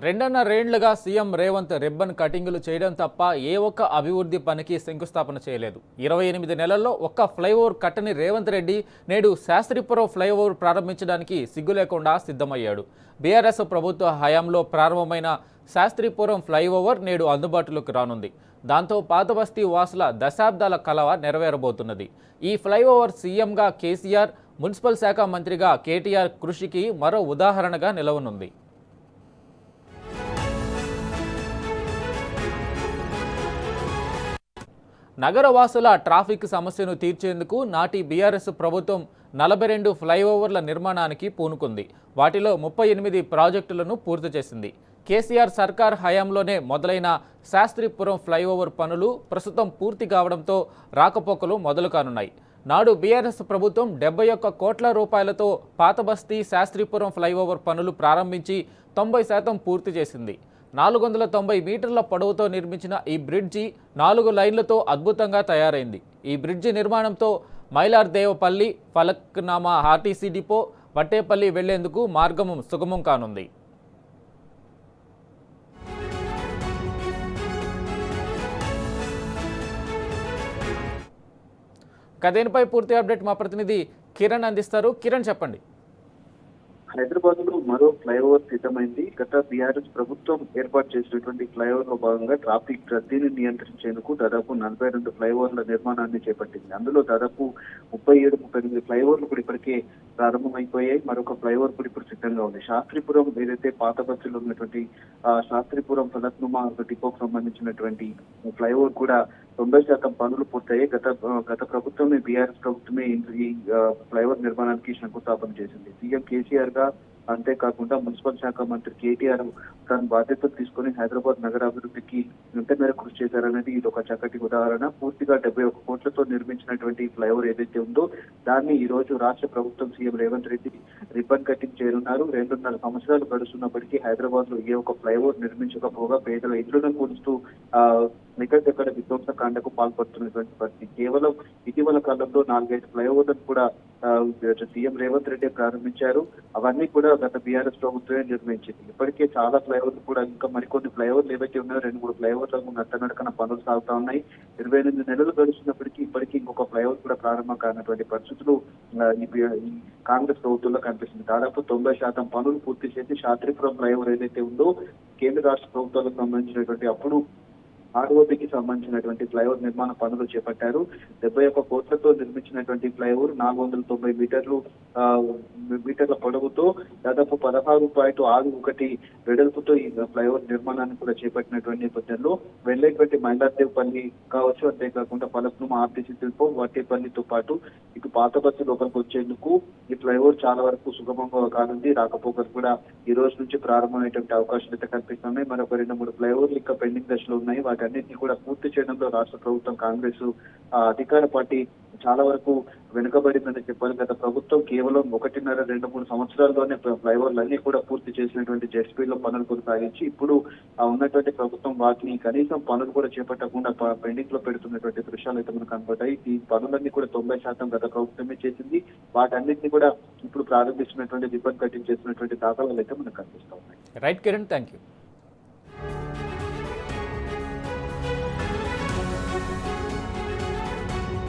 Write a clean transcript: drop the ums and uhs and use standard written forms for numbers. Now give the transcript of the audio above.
రెండున్నరేండ్లుగా CM Revanth ribbon కటింగులు చేయడం తప్ప ఏ ఒక్క అభివృద్ధి పనికి శంకుస్థాపన చేయలేదు. 28 నెలల్లో ఒక్క ఫ్లైఓవర్ కట్టని రేవంత్ రెడ్డి నేడు శాస్త్రీపురం ఫ్లైఓవర్ ప్రారంభించడానికి సిగ్గు లేకుండా సిద్ధమయ్యాడు. బీఆర్ఎస్ ప్రభుత్వ హయాంలో ప్రారంభమైన శాస్త్రీపురం ఫ్లైఓవర్ నేడు అందుబాటులోకి రానుంది. దాంతో పాతబస్తీ వాసుల దశాబ్దాల కలవ నెరవేరబోతున్నది. ఈ ఫ్లైఓవర్ సీఎంగా కేసీఆర్, మున్సిపల్ శాఖ మంత్రిగా కేటీఆర్ కృషికి మరో ఉదాహరణగా నిలవనుంది. నగరవాసుల ట్రాఫిక్ సమస్యను తీర్చేందుకు నాటి బీఆర్ఎస్ ప్రభుత్వం 42 ఫ్లైఓవర్ల నిర్మాణానికి పూనుకుంది. వాటిలో 38 ప్రాజెక్టులను పూర్తి చేసింది. కేసీఆర్ సర్కార్ హయాంలోనే మొదలైన శాస్త్రీపురం ఫ్లైఓవర్ పనులు ప్రస్తుతం పూర్తి కావడంతో రాకపోకలు మొదలు కానున్నాయి. నాడు బీఆర్ఎస్ ప్రభుత్వం 71 కోట్ల రూపాయలతో పాతబస్తీ శాస్త్రీపురం ఫ్లైఓవర్ పనులు ప్రారంభించి 90% పూర్తి చేసింది. 490 మీటర్ల పొడవుతో నిర్మించిన ఈ బ్రిడ్జి 4 లైన్లతో అద్భుతంగా తయారైంది. ఈ బ్రిడ్జి నిర్మాణంతో మైలార్దేవపల్లి, ఫలక్నామా ఆర్టీసీ డిపో, వట్టేపల్లి వెళ్లేందుకు మార్గం సుగమం కానుంది. దీనిపై పూర్తి అప్డేట్ మా ప్రతినిధి కిరణ్ అందిస్తారు. కిరణ్, చెప్పండి. హైదరాబాద్ లో మరో ఫ్లైఓవర్ సిద్ధమైంది. గత బీఆర్ఎస్ ప్రభుత్వం ఏర్పాటు చేసినటువంటి ఫ్లైఓవర్ లో భాగంగా ట్రాఫిక్ రద్దీని నియంత్రించేందుకు దాదాపు 42 ఫ్లైఓవర్ల నిర్మాణాన్ని చేపట్టింది. అందులో దాదాపు 37-38 ఫ్లైఓవర్లు కూడా ఇప్పటికే ప్రారంభమైపోయాయి. మరొక ఫ్లైఓవర్ కూడా ఇప్పుడు సిద్ధంగా ఉంది. శాస్త్రీపురం ఏదైతే పాత బస్సులో ఉన్నటువంటి శాస్త్రీపురం ఫలక్నుమా డిపోకు సంబంధించినటువంటి ఫ్లైఓవర్ కూడా 90% పనులు పూర్తయ్యాయి. గత ప్రభుత్వమే బీఆర్ఎస్ ప్రభుత్వమే ఈ ఫ్లైఓవర్ నిర్మాణానికి శంకుస్థాపన చేసింది. సీఎం కేసీఆర్ గా అంతేకాకుండా మున్సిపల్ శాఖ మంత్రి కేటీఆర్ తన బాధ్యతలు తీసుకుని హైదరాబాద్ నగరాభివృద్ధికి ఎంత మేర కృషి చేశారనేది ఇది ఒక చక్కటి ఉదాహరణ. పూర్తిగా 71 కోట్లతో నిర్మించినటువంటి ఫ్లైఓవర్ ఏదైతే ఉందో దాన్ని ఈ రోజు రాష్ట్ర ప్రభుత్వం CM Revanth Reddy ribbon cutting చేయనున్నారు. 2.5 సంవత్సరాలు గడుస్తున్నప్పటికీ హైదరాబాద్ లో ఏ ఒక ఫ్లైఓవర్ నిర్మించకపోగా పేదల ఇళ్లను కూలుస్తూ ఎక్కడెక్కడ విధ్వంసకాండకు పాల్పడుతున్నటువంటి పరిస్థితి. కేవలం ఇటీవల కాలంలో 4-5 ఫ్లైఓవర్లను కూడా సీఎం రేవంత్ రెడ్డి ప్రారంభించారు. అవన్నీ కూడా గత బీఆర్ఎస్ ప్రభుత్వమే నిర్మించింది. ఇప్పటికే చాలా ఫ్లైఓవర్లు కూడా ఇంకా మరికొన్ని ఫ్లైఓవర్లు ఏవైతే ఉన్నాయో 2-3 ఫ్లైఓవర్లకు నత్తనడకన పనులు సాగుతా ఉన్నాయి. 28 నెలలు గడుస్తున్నప్పటికీ ఇప్పటికీ ఇంకొక ఫ్లైఓవర్ కూడా ప్రారంభం కానటువంటి పరిస్థితులు ఈ కాంగ్రెస్ ప్రభుత్వంలో కనిపిస్తుంది. దాదాపు 90% పనులు పూర్తి చేసి శాస్త్రీపురం ఫ్లైఓవర్ ఏదైతే ఉందో కేంద్ర రాష్ట్ర ప్రభుత్వాలకు సంబంధించినటువంటి అప్పుడు ఆర్ఓబికి సంబంధించినటువంటి ఫ్లైఓవర్ నిర్మాణ పనులు చేపట్టారు. 71 కోట్లతో నిర్మించినటువంటి ఫ్లైఓవర్ 490 మీటర్ల పొడవుతో దాదాపు 16.61 వెడల్పుతో ఈ ఫ్లైఓవర్ నిర్మాణాన్ని కూడా చేపట్టినటువంటి నేపథ్యంలో వెళ్లేటువంటి మైలార్దేవపల్లి కావచ్చు, అంతేకాకుండా ఫలక్నుమా ఆర్టీసీ డిపో, వట్టేపల్లితో పాటు ఇటు పాత బస్సు లోపలికి వచ్చేందుకు ఈ ఫ్లైఓవర్ చాలా వరకు సుగమంగా కానుంది. రాకపోకలు కూడా ఈ రోజు నుంచి ప్రారంభమయ్యేటువంటి అవకాశాలు అయితే కనిపిస్తున్నాయి. మరొక 2-3 ఫ్లైఓవర్లు ఇంకా పెండింగ్ దశలో ఉన్నాయి. వాటన్నిటిని కూడా పూర్తి చేయడంలో రాష్ట్ర ప్రభుత్వం కాంగ్రెస్ అధికార పార్టీ చాలా వరకు వెనుకబడిందని చెప్పాలి. గత ప్రభుత్వం కేవలం 1.5-2-3 సంవత్సరాల్లోనే ఫ్లైఓవర్లు అన్ని కూడా పూర్తి చేసినటువంటి జెట్ స్పీడ్ లో పనులు కొనసాగించి ఇప్పుడు ఉన్నటువంటి ప్రభుత్వం వాటిని కనీసం పనులు కూడా చేపట్టకుండా పెండింగ్ లో పెడుతున్నటువంటి దృశ్యాలు అయితే మనకు కనబడ్డాయి. ఈ పనులన్నీ కూడా 90% గత ప్రభుత్వమే చేసింది. వాటన్నిటిని కూడా ఇప్పుడు ప్రారంభిస్తున్నటువంటి రిబ్బన్ కటింగ్ చేసినటువంటి దాఖలాలు అయితే మనకు కనిపిస్తా ఉన్నాయి. Right Kiran, thank you.